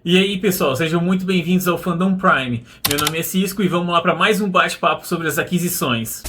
E aí pessoal, sejam muito bem-vindos ao Fandom Prime. Meu nome é Cisco e vamos lá para mais um bate-papo sobre as aquisições.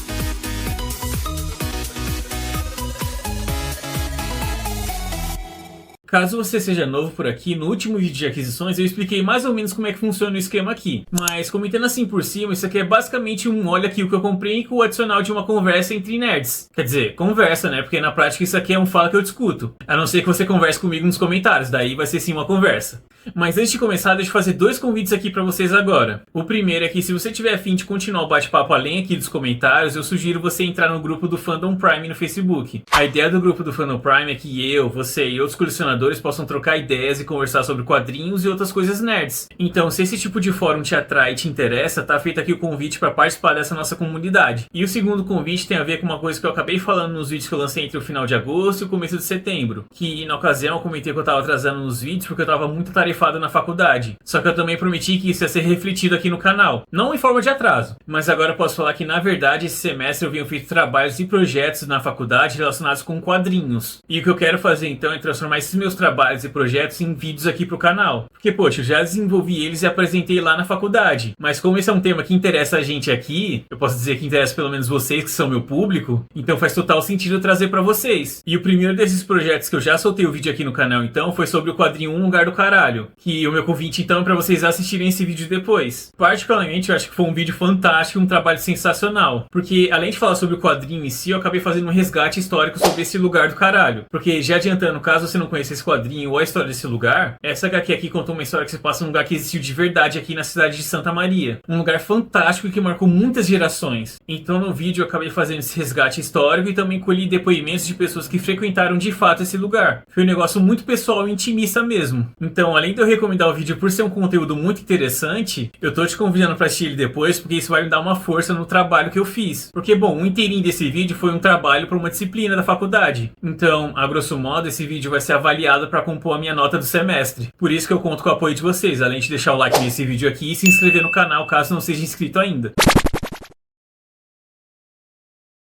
Caso você seja novo por aqui, no último vídeo de aquisições eu expliquei mais ou menos como é que funciona o esquema aqui. Mas comentando assim por cima, isso aqui é basicamente um olha aqui o que eu comprei com o adicional de uma conversa entre nerds. Quer dizer, conversa, né? Porque na prática isso aqui é um fala que eu discuto. A não ser que você converse comigo nos comentários, daí vai ser sim uma conversa. Mas antes de começar, deixa eu fazer dois convites aqui pra vocês agora. O primeiro é que se você tiver a fim de continuar o bate-papo além aqui dos comentários, eu sugiro você entrar no grupo do Fandom Prime no Facebook. A ideia do grupo do Fandom Prime é que eu, você e outros colecionadores possam trocar ideias e conversar sobre quadrinhos e outras coisas nerds. Então, se esse tipo de fórum te atrai e te interessa, tá feito aqui o convite para participar dessa nossa comunidade. E o segundo convite tem a ver com uma coisa que eu acabei falando nos vídeos que eu lancei entre o final de agosto e o começo de setembro. Que na ocasião eu comentei que eu tava atrasando nos vídeos porque eu tava muito tarefado na faculdade. Só que eu também prometi que isso ia ser refletido aqui no canal. Não em forma de atraso. Mas agora eu posso falar que na verdade esse semestre eu venho feito trabalhos e projetos na faculdade relacionados com quadrinhos. E o que eu quero fazer então é transformar esses meus trabalhos e projetos em vídeos aqui pro canal. Porque, poxa, eu já desenvolvi eles e apresentei lá na faculdade. Mas como esse é um tema que interessa a gente aqui, eu posso dizer que interessa pelo menos vocês que são meu público, então faz total sentido eu trazer pra vocês. E o primeiro desses projetos que eu já soltei o vídeo aqui no canal então foi sobre o quadrinho Um Lugar do Caralho. Que o meu convite então é pra vocês assistirem esse vídeo depois. Particularmente eu acho que foi um vídeo fantástico, um trabalho sensacional. Porque além de falar sobre o quadrinho em si, eu acabei fazendo um resgate histórico sobre esse lugar do caralho. Porque já adiantando, caso você não conheça esse quadrinho ou a história desse lugar, essa HQ aqui conta uma história que se passa num lugar que existiu de verdade aqui na cidade de Santa Maria. Um lugar fantástico que marcou muitas gerações. Então no vídeo eu acabei fazendo esse resgate histórico e também colhi depoimentos de pessoas que frequentaram de fato esse lugar. Foi um negócio muito pessoal e intimista mesmo. Então além de eu recomendar o vídeo por ser um conteúdo muito interessante, eu tô te convidando para assistir ele depois porque isso vai me dar uma força no trabalho que eu fiz. Porque bom, um inteirinho desse vídeo foi um trabalho para uma disciplina da faculdade. Então, a grosso modo, esse vídeo vai ser avaliado para compor a minha nota do semestre. Por isso que eu conto com o apoio de vocês, além de deixar o like nesse vídeo aqui e se inscrever no canal caso não seja inscrito ainda.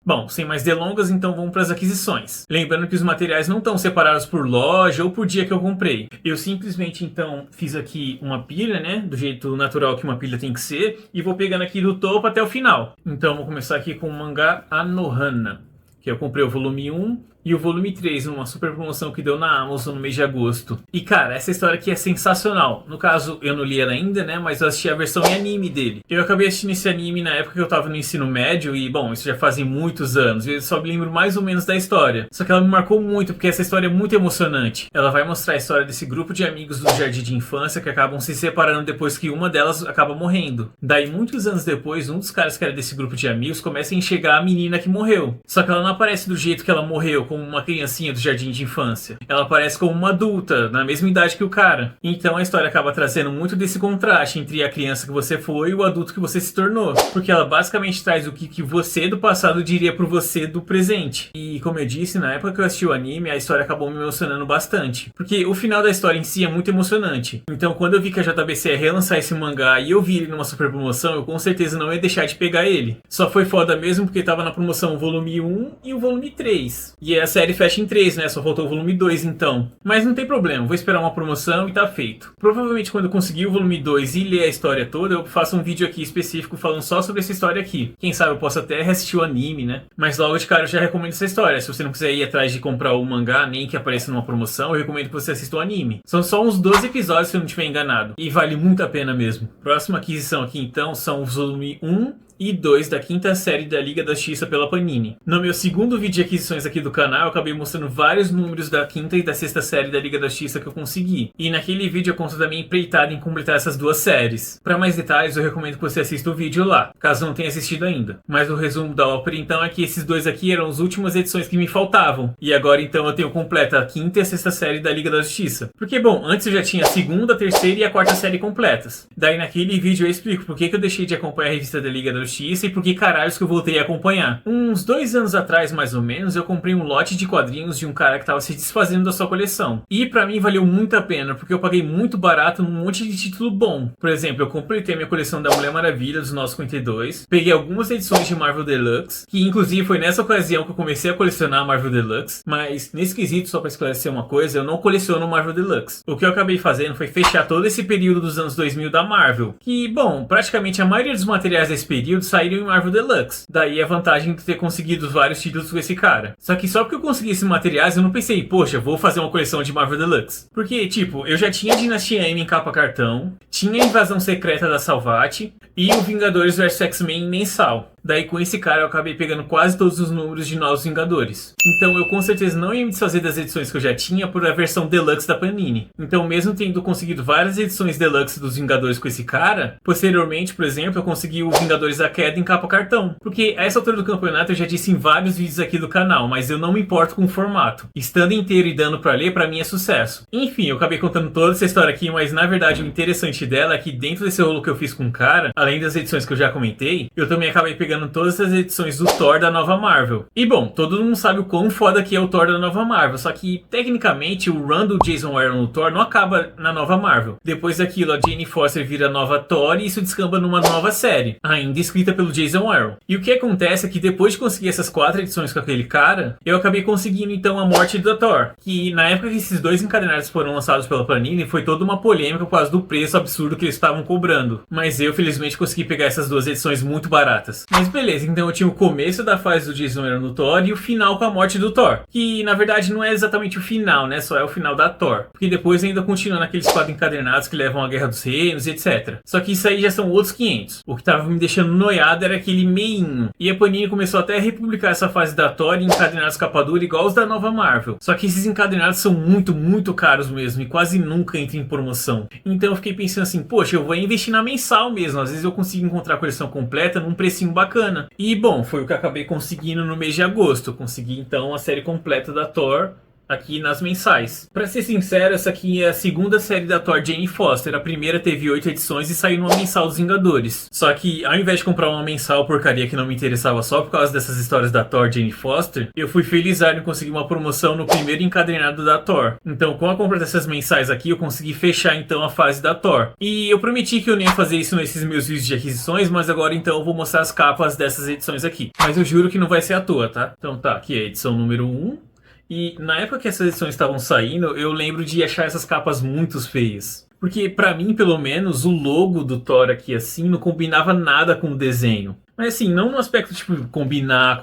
Bom, sem mais delongas, então vamos para as aquisições. Lembrando que os materiais não estão separados por loja ou por dia que eu comprei. Eu simplesmente, então, fiz aqui uma pilha, né? Do jeito natural que uma pilha tem que ser. E vou pegando aqui do topo até o final. Então, vou começar aqui com o mangá Anohana, que eu comprei o volume 1 e o volume 3 numa super promoção que deu na Amazon no mês de agosto. E cara, essa história aqui é sensacional. No caso, eu não li ela ainda, né? Mas eu assisti a versão em anime dele. Eu acabei assistindo esse anime na época que eu tava no ensino médio e, bom, isso já fazem muitos anos. Eu só me lembro mais ou menos da história. Só que ela me marcou muito porque essa história é muito emocionante. Ela vai mostrar a história desse grupo de amigos do jardim de infância que acabam se separando depois que uma delas acaba morrendo. Daí, muitos anos depois, um dos caras que era desse grupo de amigos começa a enxergar a menina que morreu. Só que ela não aparece do jeito que ela morreu, como uma criancinha do jardim de infância. Ela aparece como uma adulta, na mesma idade que o cara. Então a história acaba trazendo muito desse contraste entre a criança que você foi e o adulto que você se tornou. Porque ela basicamente traz o que você do passado diria pro você do presente. E como eu disse, na época que eu assisti o anime, a história acabou me emocionando bastante. Porque o final da história em si é muito emocionante. Então quando eu vi que a JBC ia relançar esse mangá e eu vi ele numa super promoção, eu com certeza não ia deixar de pegar ele. Só foi foda mesmo porque tava na promoção o volume 1 e o volume 3. E a série fecha em 3, né? Só faltou o volume 2 então. Mas não tem problema, vou esperar uma promoção e tá feito. Provavelmente quando eu conseguir o volume 2 e ler a história toda, eu faço um vídeo aqui específico falando só sobre essa história aqui. Quem sabe eu posso até reassistir o anime, né? Mas logo de cara eu já recomendo essa história. Se você não quiser ir atrás de comprar o mangá, nem que apareça numa promoção, eu recomendo que você assista o anime. São só uns 12 episódios se eu não estiver enganado. E vale muito a pena mesmo. Próxima aquisição aqui então são os volume 1 e 2 da quinta série da Liga da Justiça pela Panini. No meu segundo vídeo de aquisições aqui do canal, eu acabei mostrando vários números da quinta e da sexta série da Liga da Justiça que eu consegui. E naquele vídeo eu conto da minha empreitada em completar essas duas séries. Para mais detalhes, eu recomendo que você assista o vídeo lá, caso não tenha assistido ainda. Mas o resumo da ópera então é que esses dois aqui eram as últimas edições que me faltavam. E agora então eu tenho completa a quinta e a sexta série da Liga da Justiça. Porque bom, antes eu já tinha a segunda, a terceira e a quarta série completas. Daí naquele vídeo eu explico por que eu deixei de acompanhar a revista da Liga da Justiça Justiça e por que caralhos que eu voltei a acompanhar. Uns 2 anos atrás, mais ou menos, eu comprei um lote de quadrinhos de um cara que tava se desfazendo da sua coleção. E pra mim valeu muito a pena, porque eu paguei muito barato num monte de título bom. Por exemplo, eu completei minha coleção da Mulher Maravilha dos 952, peguei algumas edições de Marvel Deluxe, que inclusive foi nessa ocasião que eu comecei a colecionar Marvel Deluxe, mas nesse quesito, só pra esclarecer uma coisa, eu não coleciono Marvel Deluxe. O que eu acabei fazendo foi fechar todo esse período dos anos 2000 da Marvel, que, bom, praticamente a maioria dos materiais desse período saíram em Marvel Deluxe. Daí a vantagem de ter conseguido vários títulos com esse cara. Só que só porque eu consegui esses materiais, eu não pensei, poxa, vou fazer uma coleção de Marvel Deluxe. Porque, tipo, eu já tinha Dinastia M em capa cartão, tinha a Invasão Secreta da Salvat e o Vingadores vs X-Men mensal. Daí com esse cara eu acabei pegando quase todos os números de Novos Vingadores. Então eu com certeza não ia me desfazer das edições que eu já tinha por a versão Deluxe da Panini. Então mesmo tendo conseguido várias edições Deluxe dos Vingadores com esse cara, posteriormente, por exemplo, eu consegui o Vingadores da Queda em capa cartão. Porque a essa altura do campeonato eu já disse em vários vídeos aqui do canal, mas eu não me importo com o formato. Estando inteiro e dando pra ler, pra mim é sucesso. Enfim, eu acabei contando toda essa história aqui, mas na verdade o interessante dela é que dentro desse rolo que eu fiz com o cara, além das edições que eu já comentei, eu também acabei pegando todas as edições do Thor da nova Marvel. E bom, todo mundo sabe o quão foda que é o Thor da nova Marvel, só que tecnicamente o run do Jason Aaron no Thor não acaba na nova Marvel. Depois daquilo, a Jane Foster vira nova Thor e isso descamba numa nova série, ainda escrita pelo Jason Aaron. E o que acontece é que depois de conseguir essas 4 edições com aquele cara, eu acabei conseguindo então a morte do Thor, que na época que esses 2 encadernados foram lançados pela Panini, foi toda uma polêmica por causa do preço absurdo que eles estavam cobrando. Mas eu felizmente consegui pegar essas 2 edições muito baratas. Mas beleza, então eu tinha o começo da fase do Jason Aaron no Thor e o final com a morte do Thor. Que na verdade não é exatamente o final, né? Só é o final da Thor. Porque depois ainda continua naqueles 4 encadernados que levam à Guerra dos Reinos e etc. Só que isso aí já são outros 500. O que tava me deixando noiado era aquele meinho. E a Panini começou até a republicar essa fase da Thor em encadernados capa dura igual os da nova Marvel. Só que esses encadernados são muito, muito caros mesmo e quase nunca entram em promoção. Então eu fiquei pensando assim, poxa, eu vou investir na mensal mesmo. Às vezes eu consigo encontrar a coleção completa num precinho bacana. E bom, foi o que eu acabei conseguindo no mês de agosto. Consegui então a série completa da Thor aqui nas mensais. Pra ser sincero, essa aqui é a segunda série da Thor Jane Foster. A primeira teve 8 edições e saiu numa mensal dos Vingadores. Só que ao invés de comprar uma mensal porcaria que não me interessava só por causa dessas histórias da Thor Jane Foster, eu fui felizardo em conseguir uma promoção no primeiro encadernado da Thor. Então com a compra dessas mensais aqui eu consegui fechar então a fase da Thor. E eu prometi que eu nem ia fazer isso nesses meus vídeos de aquisições, mas agora então eu vou mostrar as capas dessas edições aqui. Mas eu juro que não vai ser à toa, tá? Então tá, aqui é a edição número 1. E na época que essas edições estavam saindo, eu lembro de achar essas capas muito feias. Porque pra mim, pelo menos, o logo do Thor aqui assim não combinava nada com o desenho. Mas assim, não no aspecto tipo combinar,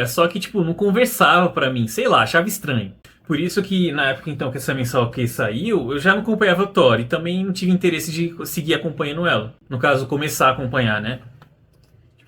é só que tipo não conversava pra mim, sei lá, achava estranho. Por isso que na época então que essa mensal aqui saiu, eu já não acompanhava Thor e também não tive interesse de seguir acompanhando ela. No caso, começar a acompanhar, né?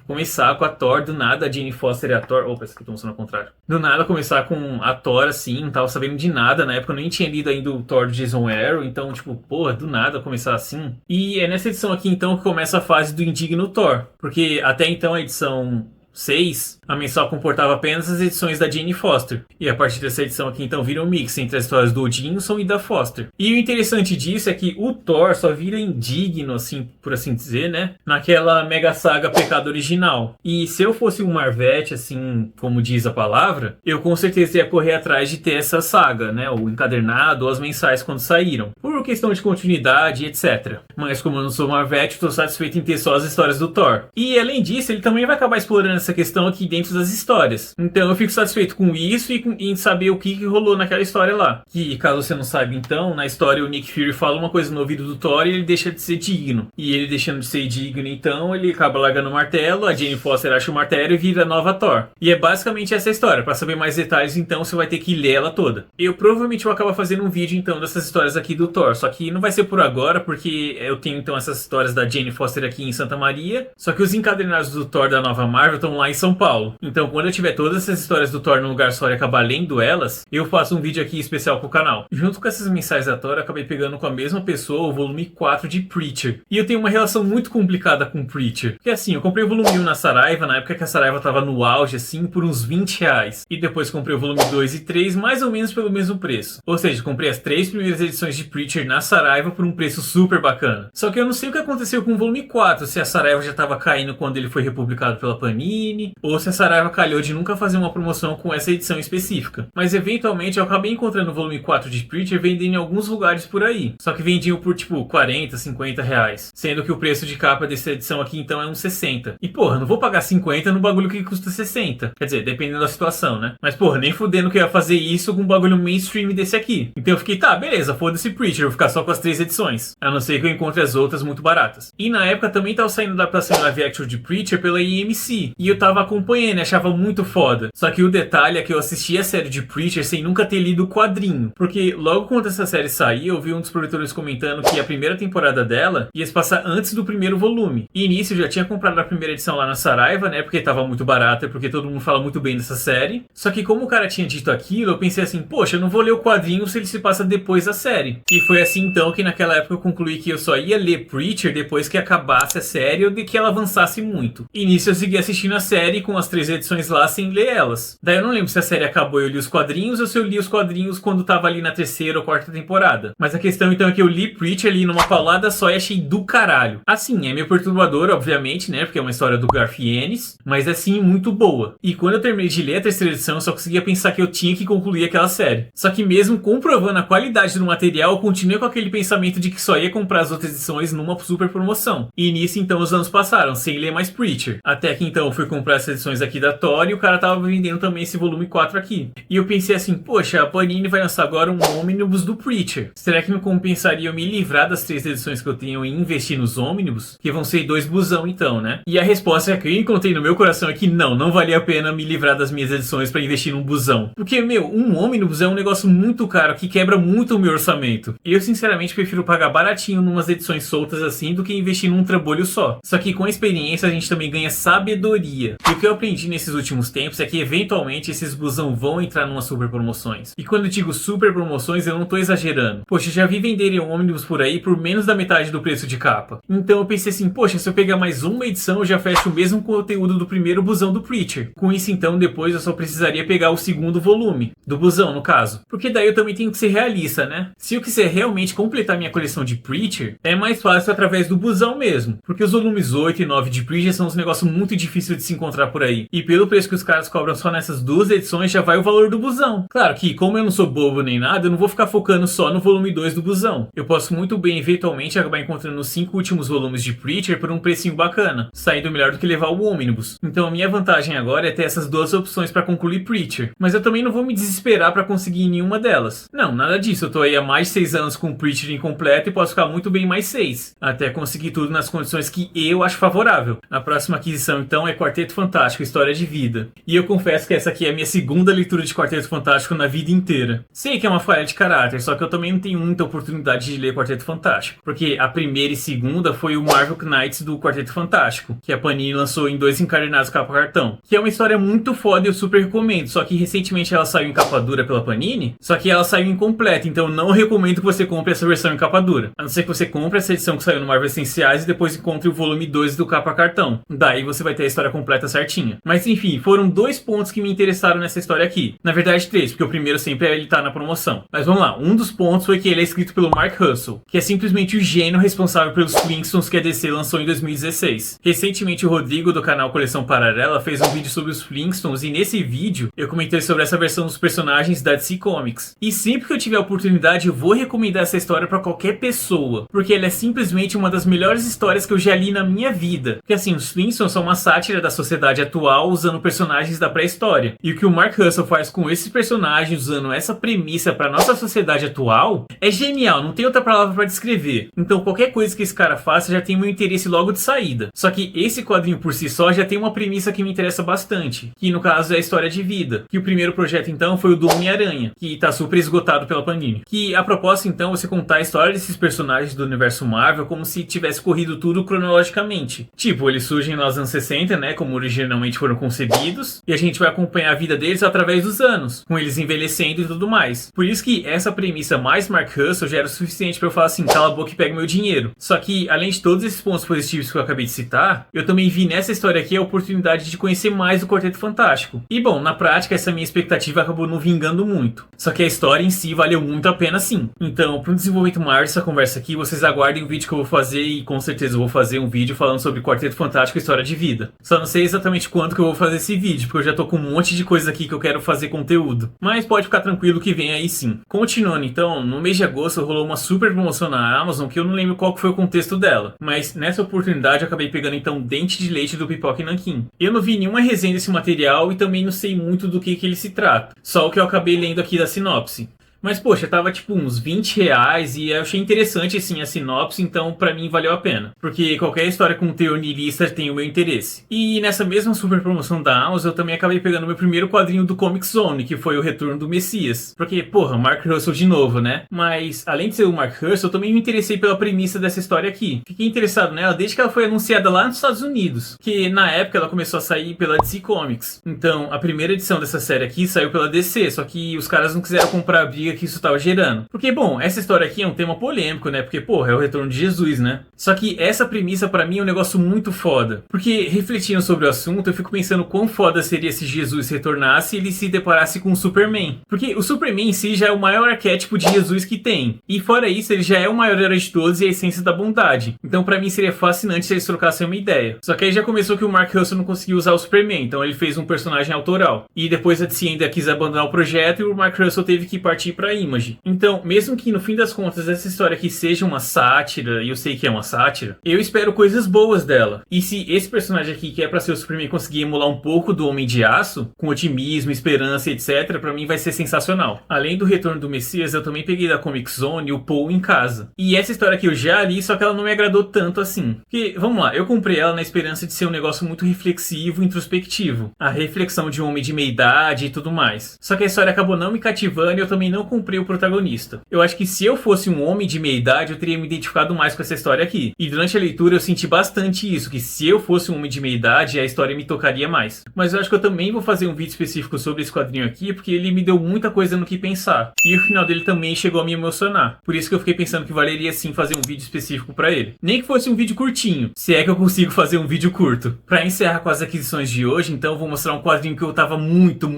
Começar com a Thor, do nada a Jane Foster e a Thor... Opa, esse aqui tá mostrando ao contrário. Do nada começar com a Thor assim, não tava sabendo de nada. Na época eu nem tinha lido ainda o Thor do Jason Aaron, então tipo, porra, do nada começar assim. E é nessa edição aqui então que começa a fase do indigno Thor. Porque até então a edição 6, a mensal comportava apenas as edições da Jane Foster. E a partir dessa edição aqui, então, vira um mix entre as histórias do Odinson e da Foster. E o interessante disso é que o Thor só vira indigno, assim, por assim dizer, né? Naquela mega saga Pecado original. E se eu fosse um Marvete, assim, como diz a palavra, eu com certeza ia correr atrás de ter essa saga, né? O encadernado ou as mensais quando saíram. Por questão de continuidade, etc. Mas como eu não sou Marvete, estou satisfeito em ter só as histórias do Thor. E além disso, ele também vai acabar explorando essa questão aqui dentro das histórias. Então eu fico satisfeito com isso e em saber o que rolou naquela história lá. Que, caso você não saiba então, na história o Nick Fury fala uma coisa no ouvido do Thor e ele deixa de ser digno. E ele deixando de ser digno então, ele acaba largando o martelo, a Jane Foster acha o martelo e vira a nova Thor. E é basicamente essa história. Para saber mais detalhes então, você vai ter que ler ela toda. Eu provavelmente vou acabar fazendo um vídeo então dessas histórias aqui do Thor. Só que não vai ser por agora, porque eu tenho então essas histórias da Jane Foster aqui em Santa Maria. Só que os encadernados do Thor da nova Marvel estão estão lá em São Paulo. Então quando eu tiver todas essas histórias do Thor num lugar só e acabar lendo elas, eu faço um vídeo aqui especial pro canal. Junto com essas mensais da Thor, eu acabei pegando com a mesma pessoa o volume 4 de Preacher. E eu tenho uma relação muito complicada com Preacher. Porque assim, eu comprei o volume 1 na Saraiva, na época que a Saraiva tava no auge, assim, por uns R$20. E depois comprei o volume 2 e 3, mais ou menos pelo mesmo preço. Ou seja, comprei as 3 primeiras edições de Preacher na Saraiva por um preço super bacana. Só que eu não sei o que aconteceu com o volume 4, se a Saraiva já tava caindo quando ele foi republicado pela Panini, ou se a Saraiva calhou de nunca fazer uma promoção com essa edição específica. Mas eventualmente eu acabei encontrando o volume 4 de Preacher vendendo em alguns lugares por aí. Só que vendiam por tipo 40, 50 reais. Sendo que o preço de capa dessa edição aqui então é uns 60. E porra, não vou pagar 50 no bagulho que custa 60. Quer dizer, dependendo da situação, né? Mas porra, nem fudendo que eu ia fazer isso com um bagulho mainstream desse aqui. Então eu fiquei, tá, beleza, foda-se Preacher, vou ficar só com as 3 edições. A não ser que eu encontre as outras muito baratas. E na época também tava saindo adaptação live action de Preacher pela IMC. E eu tava acompanhando, achava muito foda. Só que o detalhe é que eu assisti a série de Preacher sem nunca ter lido o quadrinho. Porque logo quando essa série saiu, eu vi um dos produtores comentando que a primeira temporada dela ia se passar antes do primeiro volume. E nisso eu já tinha comprado a primeira edição lá na Saraiva, né? Porque tava muito barata, porque todo mundo fala muito bem dessa série. Só que como o cara tinha dito aquilo, eu pensei assim, poxa, eu não vou ler o quadrinho se ele se passa depois da série. E foi assim então que naquela época eu concluí que eu só ia ler Preacher depois que acabasse a série ou de que ela avançasse muito. E nisso eu segui assistindo a série com as 3 edições lá sem ler elas. Daí eu não lembro se a série acabou e eu li os quadrinhos ou se eu li os quadrinhos quando tava ali na 3ª ou 4ª temporada. Mas a questão então é que eu li Preacher ali numa paulada só e achei do caralho. Assim, é meio perturbador, obviamente, né? Porque é uma história do Garth Ennis, mas é sim muito boa. E quando eu terminei de ler a 3ª edição, eu só conseguia pensar que eu tinha que concluir aquela série. Só que mesmo comprovando a qualidade do material, eu continuei com aquele pensamento de que só ia comprar as outras edições numa super promoção. E nisso então os anos passaram, sem ler mais Preacher. Até que então eu fui comprar as edições aqui da Thor e o cara tava vendendo também esse volume 4 aqui. E eu pensei assim, poxa, a Panini vai lançar agora um ônibus do Preacher. Será que me compensaria eu me livrar das 3 edições que eu tenho e investir nos ônibus? Que vão ser 2 busão então, né? E a resposta que eu encontrei no meu coração é que não valia a pena me livrar das minhas edições pra investir num busão. Porque, meu, um ônibus é um negócio muito caro que quebra muito o meu orçamento. Eu sinceramente prefiro pagar baratinho numas edições soltas assim do que investir num trambolho só. Só que com a experiência a gente também ganha sabedoria. E o que eu aprendi nesses últimos tempos é que eventualmente esses busão vão entrar numas super promoções. E quando eu digo super promoções, eu não tô exagerando. Poxa, eu já vi venderem ônibus por aí por menos da metade do preço de capa. Então eu pensei assim, poxa, se eu pegar mais uma edição, eu já fecho o mesmo conteúdo do primeiro busão do Preacher. Com isso então, depois eu só precisaria pegar o segundo volume. Do busão, no caso. Porque daí eu também tenho que ser realista, né? Se eu quiser realmente completar minha coleção de Preacher, é mais fácil através do busão mesmo. Porque os volumes 8 e 9 de Preacher são uns negócios muito difíceis de se encontrar por aí. E pelo preço que os caras cobram só nessas 2 edições, já vai o valor do busão. Claro que, como eu não sou bobo nem nada, eu não vou ficar focando só no volume 2 do busão. Eu posso muito bem, eventualmente, acabar encontrando os 5 últimos volumes de Preacher por um precinho bacana, saindo melhor do que levar o ônibus. Então a minha vantagem agora é ter essas 2 opções para concluir Preacher. Mas eu também não vou me desesperar para conseguir nenhuma delas. Não, nada disso. Eu tô aí há mais de 6 anos com Preacher incompleto e posso ficar muito bem mais 6. Até conseguir tudo nas condições que eu acho favorável. A próxima aquisição, então, é Quarteto Fantástico, História de Vida. E eu confesso que essa aqui é a minha segunda leitura de Quarteto Fantástico na vida inteira. Sei que é uma falha de caráter, só que eu também não tenho muita oportunidade de ler Quarteto Fantástico. Porque a primeira e segunda foi o Marvel Knights do Quarteto Fantástico, que a Panini lançou em 2 encadernados capa cartão. Que é uma história muito foda e eu super recomendo. Só que recentemente ela saiu em capa dura pela Panini, só que ela saiu incompleta, então eu não recomendo que você compre essa versão em capa dura. A não ser que você compre essa edição que saiu no Marvel Essenciais e depois encontre o volume 2 do capa cartão. Daí você vai ter a história completa certinha. Mas enfim, foram 2 pontos que me interessaram nessa história aqui. Na verdade 3, porque o primeiro sempre é ele tá na promoção. Mas vamos lá, um dos pontos foi que ele é escrito pelo Mark Russell, que é simplesmente o gênio responsável pelos Flintstones que a DC lançou em 2016. Recentemente o Rodrigo do canal Coleção Paralela fez um vídeo sobre os Flintstones e nesse vídeo eu comentei sobre essa versão dos personagens da DC Comics. E sempre que eu tiver a oportunidade eu vou recomendar essa história pra qualquer pessoa, porque ela é simplesmente uma das melhores histórias que eu já li na minha vida. Porque assim, os Flintstones são uma sátira da sociedade atual usando personagens da pré-história. E o que o Mark Russell faz com esses personagens usando essa premissa pra nossa sociedade atual é genial, não tem outra palavra pra descrever. Então qualquer coisa que esse cara faça já tem meu interesse logo de saída. Só que esse quadrinho por si só já tem uma premissa que me interessa bastante, que no caso é a história de vida. Que o primeiro projeto então foi o do Homem-Aranha, que tá super esgotado pela Panini. Que a proposta então é você contar a história desses personagens do universo Marvel como se tivesse corrido tudo cronologicamente. Tipo, eles surgem nos anos 60, né, como originalmente foram concebidos, e a gente vai acompanhar a vida deles através dos anos, com eles envelhecendo e tudo mais. Por isso que essa premissa mais Mark Russell já era o suficiente pra eu falar assim, cala a boca e pega meu dinheiro. Só que, além de todos esses pontos positivos que eu acabei de citar, eu também vi nessa história aqui a oportunidade de conhecer mais o Quarteto Fantástico. E bom, na prática essa minha expectativa acabou não vingando muito. Só que a história em si valeu muito a pena sim. Então, para um desenvolvimento maior dessa conversa aqui, vocês aguardem o vídeo que eu vou fazer e com certeza eu vou fazer um vídeo falando sobre Quarteto Fantástico e história de vida. Só não sei exatamente quando que eu vou fazer esse vídeo, porque eu já tô com um monte de coisa aqui que eu quero fazer conteúdo. Mas pode ficar tranquilo que vem aí sim. Continuando então, no mês de agosto rolou uma super promoção na Amazon que eu não lembro qual que foi o contexto dela. Mas nessa oportunidade eu acabei pegando então Dente de Leite do Pipoca e Nanquim. Eu não vi nenhuma resenha desse material e também não sei muito do que ele se trata. Só o que eu acabei lendo aqui da sinopse. Mas, poxa, tava tipo uns 20 reais e eu achei interessante, assim, a sinopse, então pra mim valeu a pena. Porque qualquer história com teor niilista tem o meu interesse. E nessa mesma super promoção da Amazon, eu também acabei pegando meu primeiro quadrinho do Comic Zone, que foi o Retorno do Messias. Porque, porra, Mark Russell de novo, né? Mas, além de ser o Mark Russell, eu também me interessei pela premissa dessa história aqui. Fiquei interessado nela desde que ela foi anunciada lá nos Estados Unidos. Que, na época, ela começou a sair pela DC Comics. Então, a primeira edição dessa série aqui saiu pela DC, só que os caras não quiseram comprar a briga que isso tava gerando. Porque, bom, essa história aqui é um tema polêmico, né? Porque, porra, é o retorno de Jesus, né? Só que essa premissa pra mim é um negócio muito foda. Porque, refletindo sobre o assunto, eu fico pensando quão foda seria se Jesus retornasse e ele se deparasse com o Superman. Porque o Superman em si já é o maior arquétipo de Jesus que tem. E fora isso, ele já é o maior herói de todos e a essência da bondade. Então, pra mim, seria fascinante se eles trocassem uma ideia. Só que aí já começou que o Mark Russell não conseguiu usar o Superman, então ele fez um personagem autoral. E depois a DC ainda quis abandonar o projeto e o Mark Russell teve que partir pra Image. Então, mesmo que no fim das contas essa história aqui seja uma sátira, e eu sei que é uma sátira, eu espero coisas boas dela. E se esse personagem aqui que é pra ser o Superman conseguir emular um pouco do Homem de Aço, com otimismo, esperança, etc, pra mim vai ser sensacional. Além do Retorno do Messias, eu também peguei da Comic Zone o Paul em Casa. E essa história aqui eu já li, só que ela não me agradou tanto assim. Porque, vamos lá, eu comprei ela na esperança de ser um negócio muito reflexivo, introspectivo. A reflexão de um homem de meia idade e tudo mais. Só que a história acabou não me cativando e eu também não comprei o protagonista. Eu acho que se eu fosse um homem de meia idade, eu teria me identificado mais com essa história aqui. E durante a leitura eu senti bastante isso, que se eu fosse um homem de meia idade, a história me tocaria mais. Mas eu acho que eu também vou fazer um vídeo específico sobre esse quadrinho aqui, porque ele me deu muita coisa no que pensar. E o final dele também chegou a me emocionar. Por isso que eu fiquei pensando que valeria sim fazer um vídeo específico pra ele. Nem que fosse um vídeo curtinho, se é que eu consigo fazer um vídeo curto. Pra encerrar com as aquisições de hoje, então eu vou mostrar um quadrinho que eu tava muito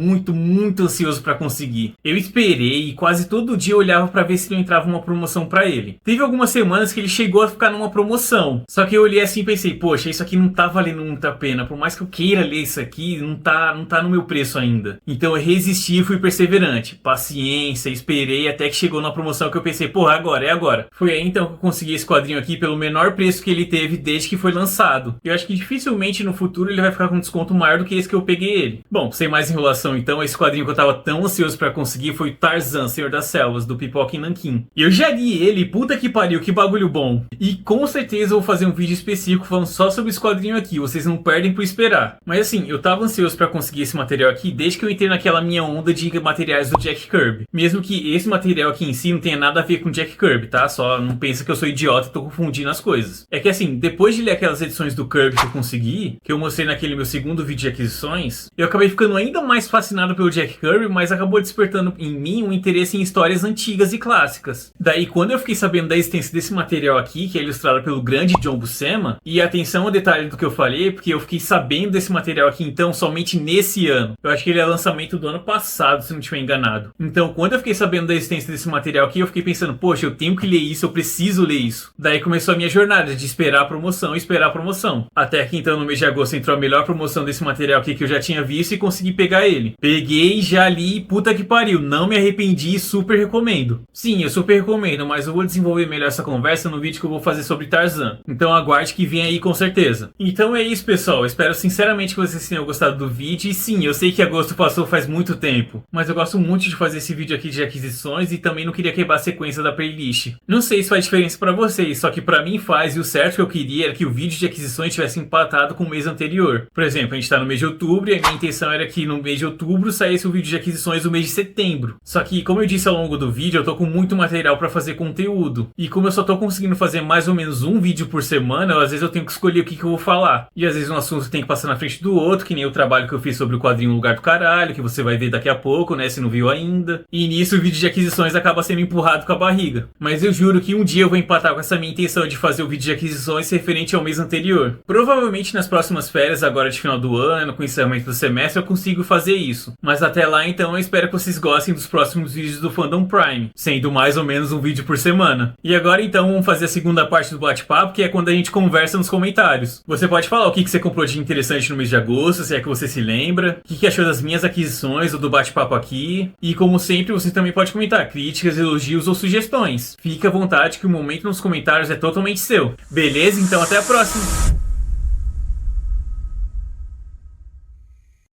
ansioso pra conseguir. Eu esperei e quase todo dia eu olhava pra ver se não entrava uma promoção pra ele. Teve algumas semanas que ele chegou a ficar numa promoção. Só que eu olhei assim e pensei, poxa, isso aqui não tá valendo muito a pena. Por mais que eu queira ler isso aqui, não tá no meu preço ainda. Então eu resisti e fui perseverante. Paciência, esperei até que chegou na promoção que eu pensei, porra, agora, é agora. Foi aí então que eu consegui esse quadrinho aqui pelo menor preço que ele teve desde que foi lançado. Eu acho que dificilmente no futuro ele vai ficar com um desconto maior do que esse que eu peguei ele. Bom, sem mais enrolação então, esse quadrinho que eu tava tão ansioso pra conseguir foi Tarzan, Senhor das Selvas, do Pipoca e Nanquim. E eu já li ele, puta que pariu, que bagulho bom. E com certeza eu vou fazer um vídeo específico falando só sobre esse quadrinho aqui, vocês não perdem por esperar. Mas assim, eu tava ansioso pra conseguir esse material aqui desde que eu entrei naquela minha onda de materiais do Jack Kirby. Mesmo que esse material aqui em si não tenha nada a ver com Jack Kirby, tá? Só não pensa que eu sou idiota e tô confundindo as coisas. É que assim, depois de ler aquelas edições do Kirby que eu consegui, que eu mostrei naquele meu segundo vídeo de aquisições, eu acabei ficando ainda mais fascinado pelo Jack Kirby, mas acabou despertando em mim um interesse em histórias antigas e clássicas. Daí, quando eu fiquei sabendo da existência desse material aqui, que é ilustrado pelo grande John Buscema, e atenção ao detalhe do que eu falei, porque eu fiquei sabendo desse material aqui, então, somente nesse ano. Eu acho que ele é lançamento do ano passado, se não estiver enganado. Então, quando eu fiquei sabendo da existência desse material aqui, eu fiquei pensando, poxa, eu tenho que ler isso, eu preciso ler isso. Daí começou a minha jornada de esperar a promoção e esperar a promoção. Até que, então, no mês de agosto entrou a melhor promoção desse material aqui que eu já tinha visto e consegui pegar ele. Peguei, já li, puta que pariu, não me arrependi e super recomendo. Sim, eu super recomendo, mas eu vou desenvolver melhor essa conversa no vídeo que eu vou fazer sobre Tarzan. Então aguarde que vem aí com certeza. Então é isso, pessoal. Eu espero sinceramente que vocês tenham gostado do vídeo. E sim, eu sei que agosto passou faz muito tempo, mas eu gosto muito de fazer esse vídeo aqui de aquisições e também não queria quebrar a sequência da playlist. Não sei se faz diferença pra vocês, só que pra mim faz, e o certo que eu queria era que o vídeo de aquisições tivesse empatado com o mês anterior. Por exemplo, a gente tá no mês de outubro e a minha intenção era que no mês de outubro saísse o vídeo de aquisições do mês de setembro. Só que, como como eu disse ao longo do vídeo, eu tô com muito material pra fazer conteúdo. E como eu só tô conseguindo fazer mais ou menos um vídeo por semana, às vezes eu tenho que escolher o que eu vou falar. E às vezes um assunto tem que passar na frente do outro, que nem o trabalho que eu fiz sobre o quadrinho Lugar do Caralho, que você vai ver daqui a pouco, né, se não viu ainda. E nisso o vídeo de aquisições acaba sendo empurrado com a barriga. Mas eu juro que um dia eu vou empatar com essa minha intenção de fazer o vídeo de aquisições referente ao mês anterior. Provavelmente nas próximas férias, agora de final do ano, com o encerramento do semestre, eu consigo fazer isso. Mas até lá, então, eu espero que vocês gostem dos próximos vídeos do Fandom Prime, sendo mais ou menos um vídeo por semana. E agora, então, vamos fazer a segunda parte do bate-papo, que é quando a gente conversa nos comentários. Você pode falar o que você comprou de interessante no mês de agosto, se é que você se lembra, o que achou das minhas aquisições ou do bate-papo aqui. E como sempre, você também pode comentar críticas, elogios ou sugestões. Fique à vontade que o momento nos comentários é totalmente seu. Beleza? Então até a próxima!